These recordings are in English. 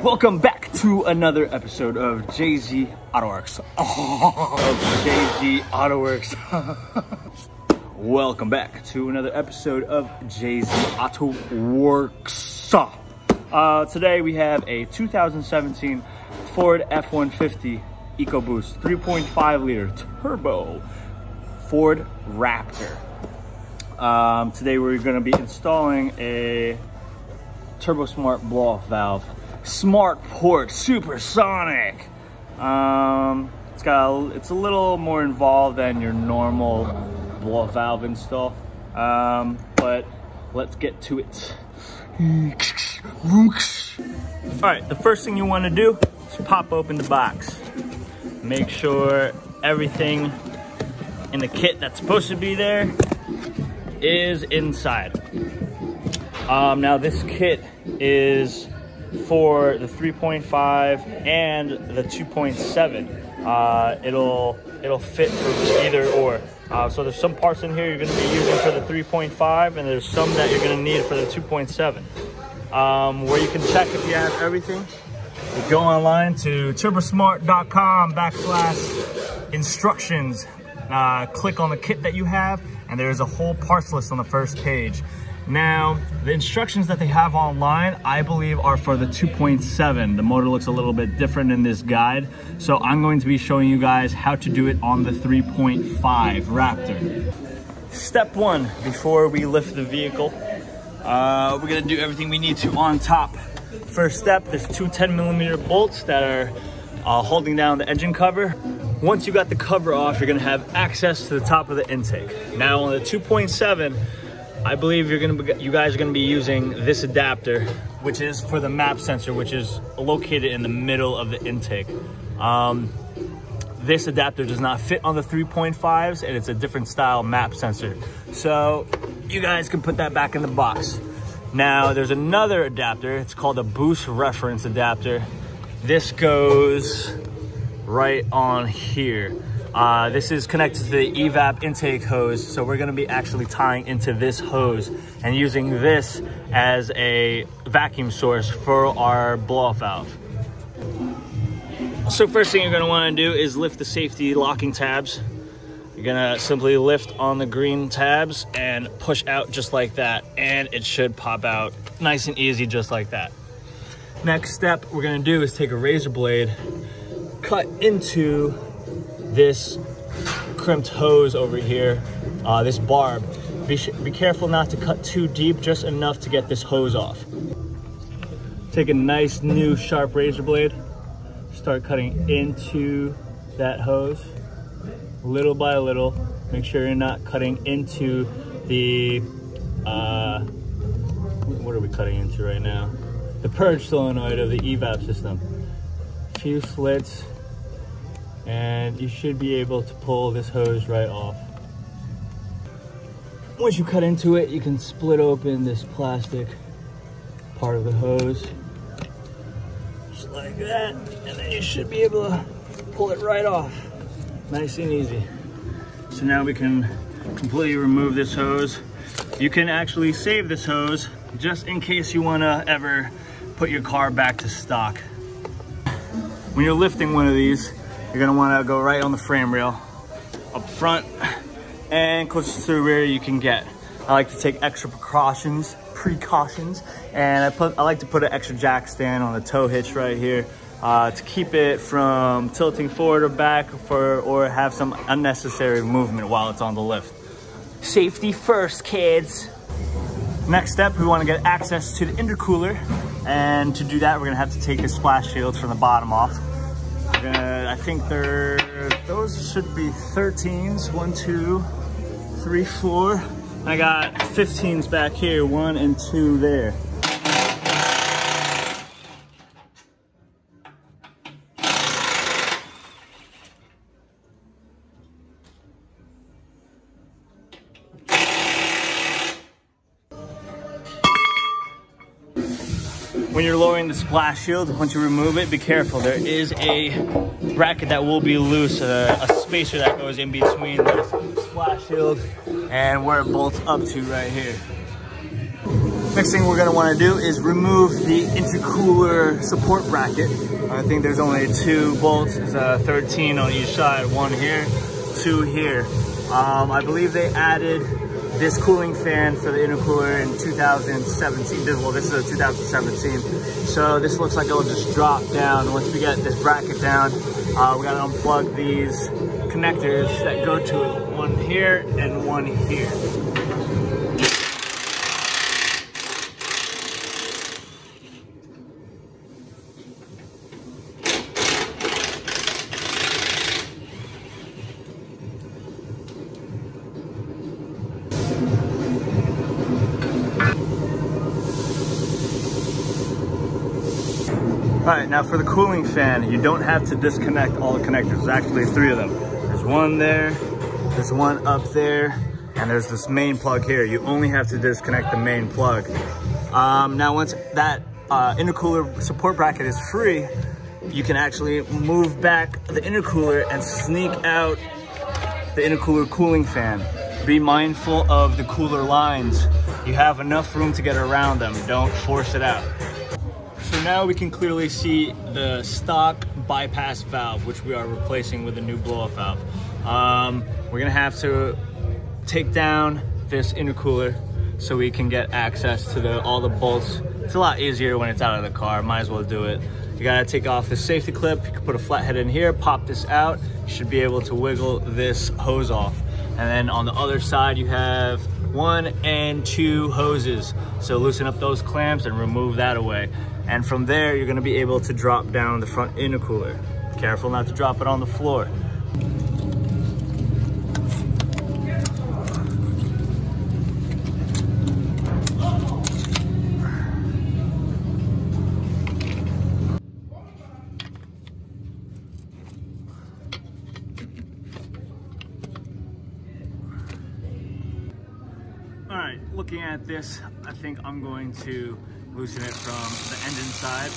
Welcome back to another episode of JZ Autoworks. JZ Autoworks. Welcome back to another episode of JZ Autoworks. Today we have a 2017 Ford F-150 EcoBoost 3.5 liter turbo Ford Raptor. Today we're going to be installing a Turbo Smart blow-off valve. Smart port, supersonic. It's a little more involved than your normal blow-off valve install, but let's get to it. All right, the first thing you want to do is pop open the box. Make sure everything in the kit that's supposed to be there is inside. Now this kit is for the 3.5 and the 2.7. It'll fit for either or. So there's some parts in here you're going to be using for the 3.5, and there's some that you're going to need for the 2.7. Where you can check if you have everything, you go online to turbosmart.com/instructions. Click on the kit that you have, and there's a whole parts list on the first page. Now, the instructions that they have online, I believe, are for the 2.7. The motor looks a little bit different in this guide, so I'm going to be showing you guys how to do it on the 3.5 Raptor. Step one, before we lift the vehicle, we're gonna do everything we need to on top. First step, there's two 10mm bolts that are holding down the engine cover. Once you got the cover off, you're gonna have access to the top of the intake. Now on the 2.7, I believe you guys are gonna be using this adapter, which is for the map sensor, which is located in the middle of the intake. This adapter does not fit on the 3.5s, and it's a different style map sensor. So you guys can put that back in the box. Now there's another adapter, it's called a boost reference adapter. This goes right on here. This is connected to the evap intake hose, so we're gonna be actually tying into this hose and using this as a vacuum source for our blow-off valve. So first thing you're gonna wanna do is lift the safety locking tabs. You're gonna simply lift on the green tabs and push out just like that, and it should pop out nice and easy just like that. Next step we're gonna do is take a razor blade, cut into this crimped hose over here, this barb. Be careful not to cut too deep, just enough to get this hose off. Take a nice new sharp razor blade, start cutting into that hose little by little. Make sure you're not cutting into the what are we cutting into right now? The purge solenoid of the evap system. A few slits, and you should be able to pull this hose right off. Once you cut into it, you can split open this plastic part of the hose, just like that, and then you should be able to pull it right off. Nice and easy. So now we can completely remove this hose. You can actually save this hose just in case you want to ever put your car back to stock. When you're lifting one of these, you're gonna wanna go right on the frame rail, up front and closest to the rear you can get. I like to take extra precautions, and I like to put an extra jack stand on the tow hitch right here to keep it from tilting forward or back or have some unnecessary movement while it's on the lift. Safety first, kids. Next step, we wanna get access to the intercooler, and to do that, we're gonna have to take the splash shields from the bottom off. I think those should be 13s, 1, 2, 3, 4. I got 15s back here, 1 and 2 there. When you're lowering the splash shield, once you remove it, be careful. There is a bracket that will be loose, a spacer that goes in between the splash shield and where it bolts up to right here. Next thing we're gonna wanna do is remove the intercooler support bracket. I think there's only 2 bolts. There's a 13 on each side, 1 here, 2 here. I believe they added this cooling fan for the intercooler in 2017. Well, this is a 2017. So this looks like it'll just drop down. Once we get this bracket down, we gotta unplug these connectors that go to it. 1 here and 1 here. All right, now for the cooling fan, you don't have to disconnect all the connectors. There's actually 3 of them. There's 1 there, there's 1 up there, and there's this main plug here. You only have to disconnect the main plug. Now once that intercooler support bracket is free, you can actually move back the intercooler and sneak out the intercooler cooling fan. Be mindful of the cooler lines. You have enough room to get around them. Don't force it out. So now we can clearly see the stock bypass valve, which we are replacing with a new blow-off valve. We're gonna have to take down this intercooler so we can get access to all the bolts. It's a lot easier when it's out of the car, might as well do it. You gotta take off the safety clip. You can put a flathead in here, pop this out. You should be able to wiggle this hose off. And then on the other side, you have 1 and 2 hoses. So loosen up those clamps and remove that away. And from there, you're gonna be able to drop down the front intercooler. Careful not to drop it on the floor. All right, looking at this, I think I'm going to loosen it from the engine side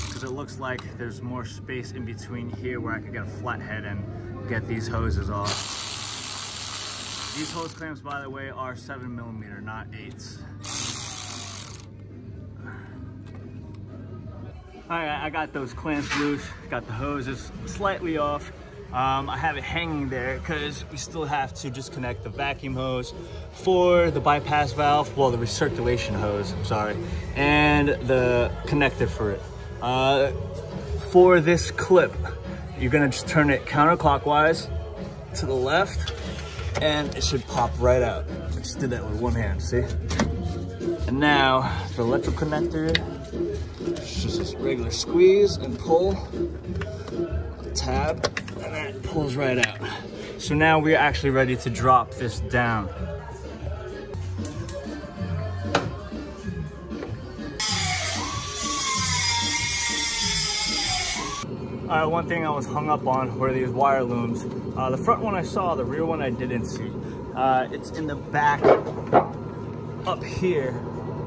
because it looks like there's more space in between here where I could get a flathead and get these hoses off. These hose clamps, by the way, are 7mm, not 8s. All right, I got those clamps loose, got the hoses slightly off. I have it hanging there because we still have to disconnect the vacuum hose for the bypass valve, well, the recirculation hose, I'm sorry, and the connector for it. For this clip, you're gonna just turn it counterclockwise to the left and it should pop right out. I just did that with 1 hand, see? And now the electrical connector, it's just this regular squeeze and pull, tab, and that pulls right out. So now we're actually ready to drop this down. All right, one thing I was hung up on were these wire looms. The front one I saw, the rear one I didn't see. It's in the back up here.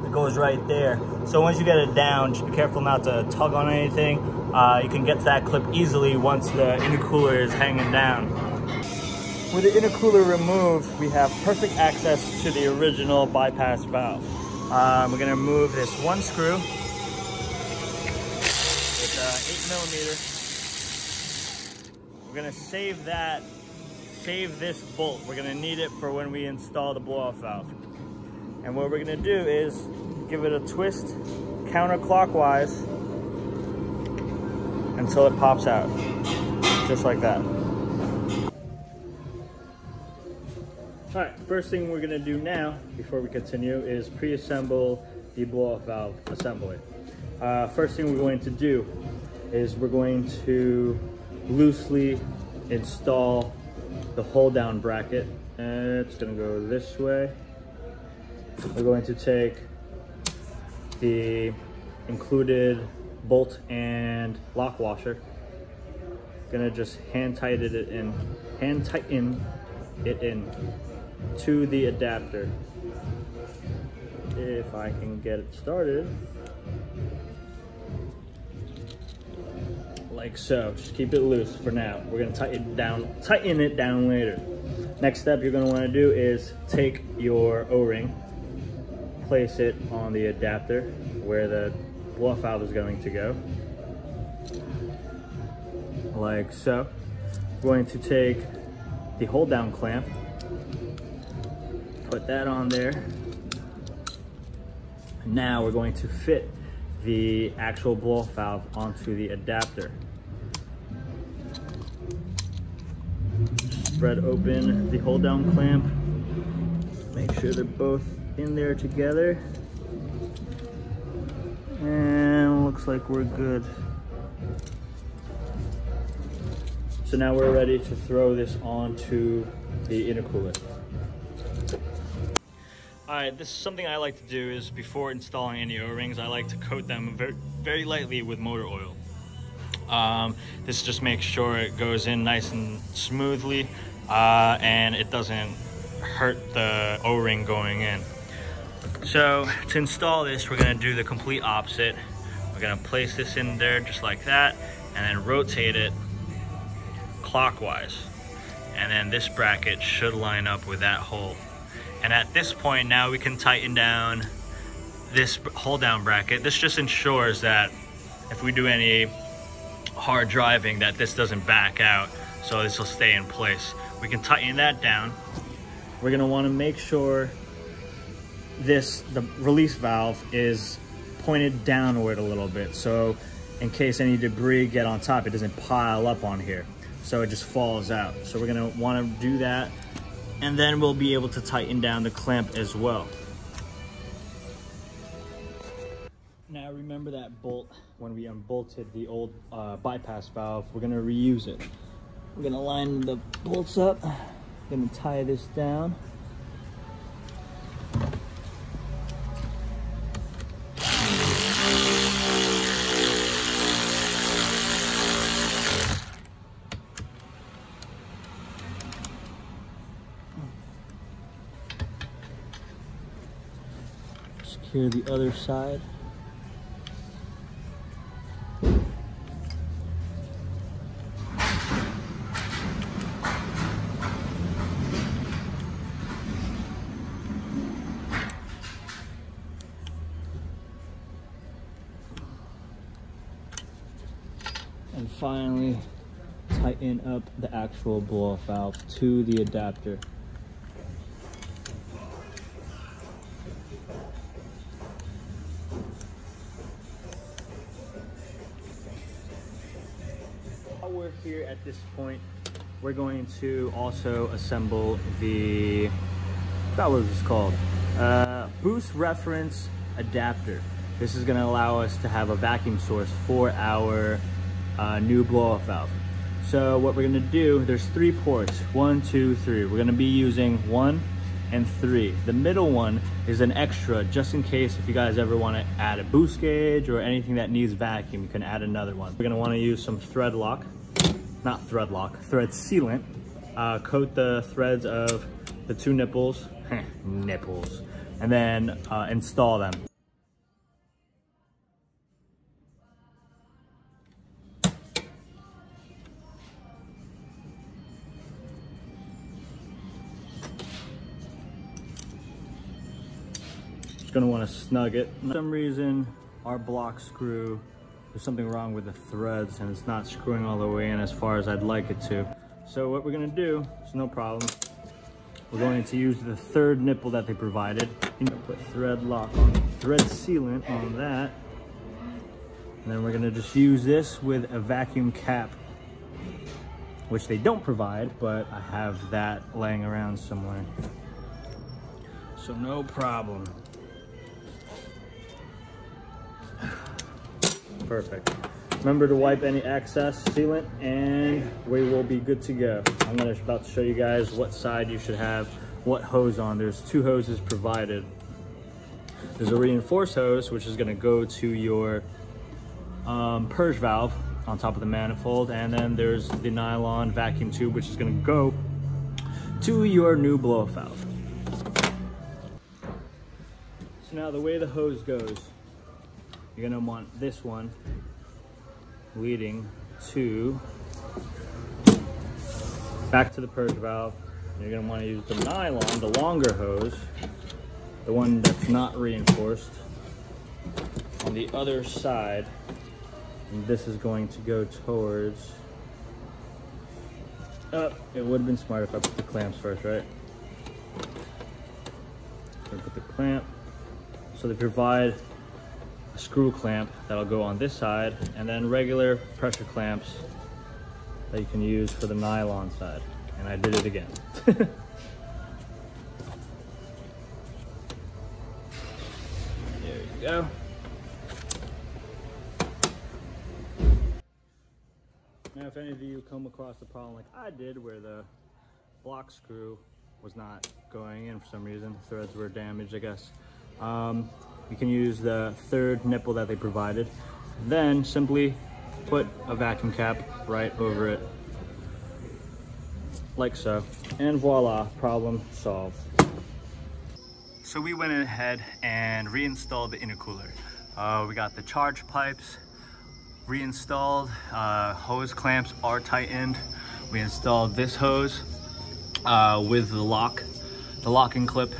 It goes right there. So once you get it down, just be careful not to tug on anything. You can get to that clip easily once the intercooler is hanging down. With the intercooler removed, we have perfect access to the original bypass valve. We're gonna remove this 1 screw. It's 8mm. We're gonna save this bolt. We're gonna need it for when we install the blow-off valve. And what we're gonna do is give it a twist counterclockwise until it pops out, just like that. All right, first thing we're gonna do now, before we continue, is pre-assemble the blow-off valve assembly. First thing we're going to do is we're going to loosely install the hold down bracket. And it's gonna go this way. We're going to take the included bolt and lock washer. Gonna just hand tighten it in to the adapter. If I can get it started. Like so. Just keep it loose for now. We're gonna tighten it down later. Next step you're gonna wanna do is take your O-ring place it on the adapter where the blow-off valve is going to go, like so. We're going to take the hold down clamp, put that on there. Now we're going to fit the actual blow-off valve onto the adapter. Spread open the hold down clamp, make sure they're both in there together, and looks like we're good. So now we're ready to throw this onto the intercooler. All right, this is something I like to do is before installing any O-rings, I like to coat them very lightly with motor oil. This just makes sure it goes in nice and smoothly, and it doesn't hurt the O-ring going in. So to install this, we're gonna do the complete opposite. We're gonna place this in there just like that, and then rotate it clockwise. And then this bracket should line up with that hole. And at this point now we can tighten down this hold down bracket. This just ensures that if we do any hard driving that this doesn't back out, so this will stay in place. We can tighten that down. We're gonna wanna make sure the release valve is pointed downward a little bit, so in case any debris get on top, it doesn't pile up on here, so it just falls out. So we're gonna wanna do that, and then we'll be able to tighten down the clamp as well. Now remember that bolt, when we unbolted the old bypass valve, we're gonna reuse it. We're gonna line the bolts up, gonna tie this down. Secure the other side. And finally, tighten up the actual blow-off valve to the adapter. While we're here at this point, we're going to also assemble the, what was this called? Boost reference adapter. This is going to allow us to have a vacuum source for our new blow-off valve. So what we're going to do, there's 3 ports, 1, 2, 3. We're going to be using 1 and 3. The middle one is an extra, just in case if you guys ever want to add a boost gauge or anything that needs vacuum, you can add another one. We're going to want to use some thread sealant. Coat the threads of the 2 nipples, nipples, and then install them. Gonna want to snug it. For some reason, our block screw, there's something wrong with the threads and it's not screwing all the way in as far as I'd like it to. So what we're gonna do, it's no problem. We're going to use the 3rd nipple that they provided. You know, put thread sealant on that. And then we're gonna just use this with a vacuum cap, which they don't provide, but I have that laying around somewhere. So no problem. Perfect. Remember to wipe any excess sealant and we will be good to go. I'm about to show you guys what side you should have what hose on. There's 2 hoses provided. There's a reinforced hose, which is gonna go to your purge valve on top of the manifold, and then there's the nylon vacuum tube, which is gonna go to your new blow-off valve. So now the way the hose goes, you're gonna want this one leading to back to the purge valve. You're gonna want to use the nylon, the longer hose, the one that's not reinforced on the other side, and this is going to go towards, it would have been smart if I put the clamps first, right? So put the clamp, so they provide a screw clamp that'll go on this side, and then regular pressure clamps that you can use for the nylon side. And I did it again. There you go. Now, if any of you come across a problem like I did, where the block screw was not going in for some reason, threads were damaged, I guess, you can use the third nipple that they provided. Then simply put a vacuum cap right over it, like so, and voila, problem solved. So we went ahead and reinstalled the intercooler. We got the charge pipes reinstalled, hose clamps are tightened. We installed this hose with the locking clip.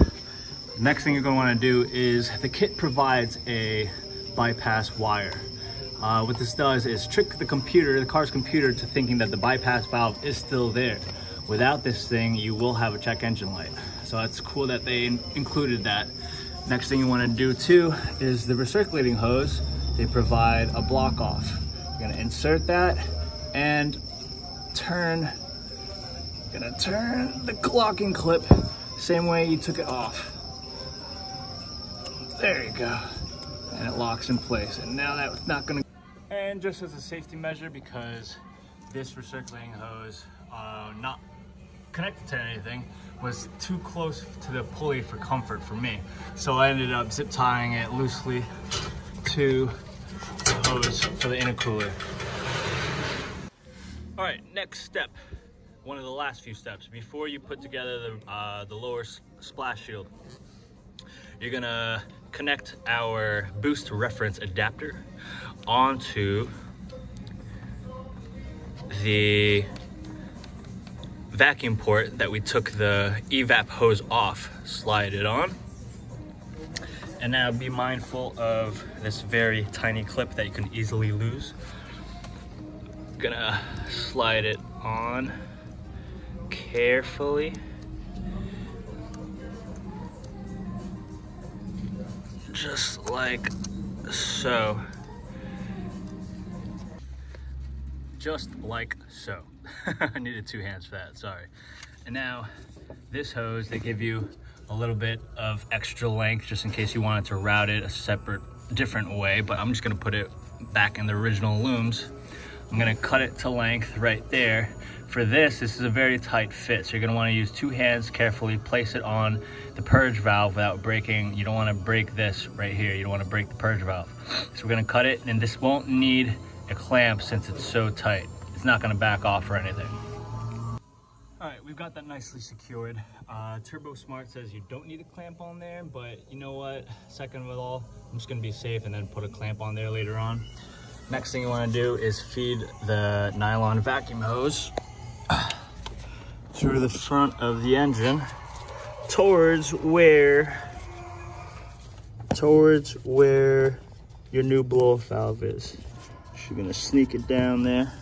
Next thing you're going to want to do is, the kit provides a bypass wire. What this does is trick the computer, the car's computer, to thinking that the bypass valve is still there. Without this thing, you will have a check engine light. So it's cool that they included that. Next thing you want to do too is the recirculating hose. They provide a block off. You're gonna insert that and turn the locking clip same way you took it off. There you go. And it locks in place. And now that's not gonna. And just as a safety measure, because this recirculating hose, not connected to anything, was too close to the pulley for comfort for me. So I ended up zip tying it loosely to the hose for the intercooler. All right, next step, one of the last few steps, before you put together the lower splash shield, you're gonna connect our boost reference adapter onto the vacuum port that we took the evap hose off. Slide it on. And now be mindful of this very tiny clip that you can easily lose. Gonna slide it on carefully. Just like so. Just like so. I needed two hands for that, sorry. And now this hose, they give you a little bit of extra length just in case you wanted to route it a different way, but I'm just gonna put it back in the original looms. I'm gonna cut it to length right there. For this is a very tight fit, so you're gonna wanna use two hands, carefully place it on the purge valve without breaking. You don't wanna break this right here. You don't wanna break the purge valve. So we're gonna cut it, and this won't need a clamp since it's so tight. It's not gonna back off or anything. All right, we've got that nicely secured. Turbo Smart says you don't need a clamp on there, but you know what? Second of all, I'm just gonna be safe and then put a clamp on there later on. Next thing you wanna do is feed the nylon vacuum hose through the front of the engine towards where your new blow-off valve is. So you're gonna sneak it down there.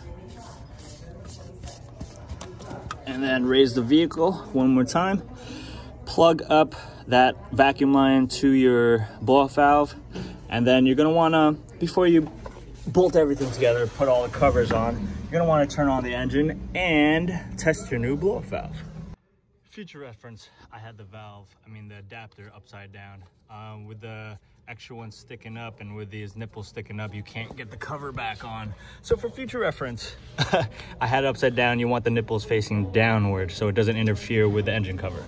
And then raise the vehicle one more time. Plug up that vacuum line to your blow-off valve. And then you're gonna wanna, before you bolt everything together, put all the covers on, you're gonna wanna turn on the engine and test your new blow-off valve. Future reference, I had the adapter upside down. With the extra one sticking up and with these nipples sticking up, you can't get the cover back on. So for future reference, I had it upside down. You want the nipples facing downward so it doesn't interfere with the engine cover.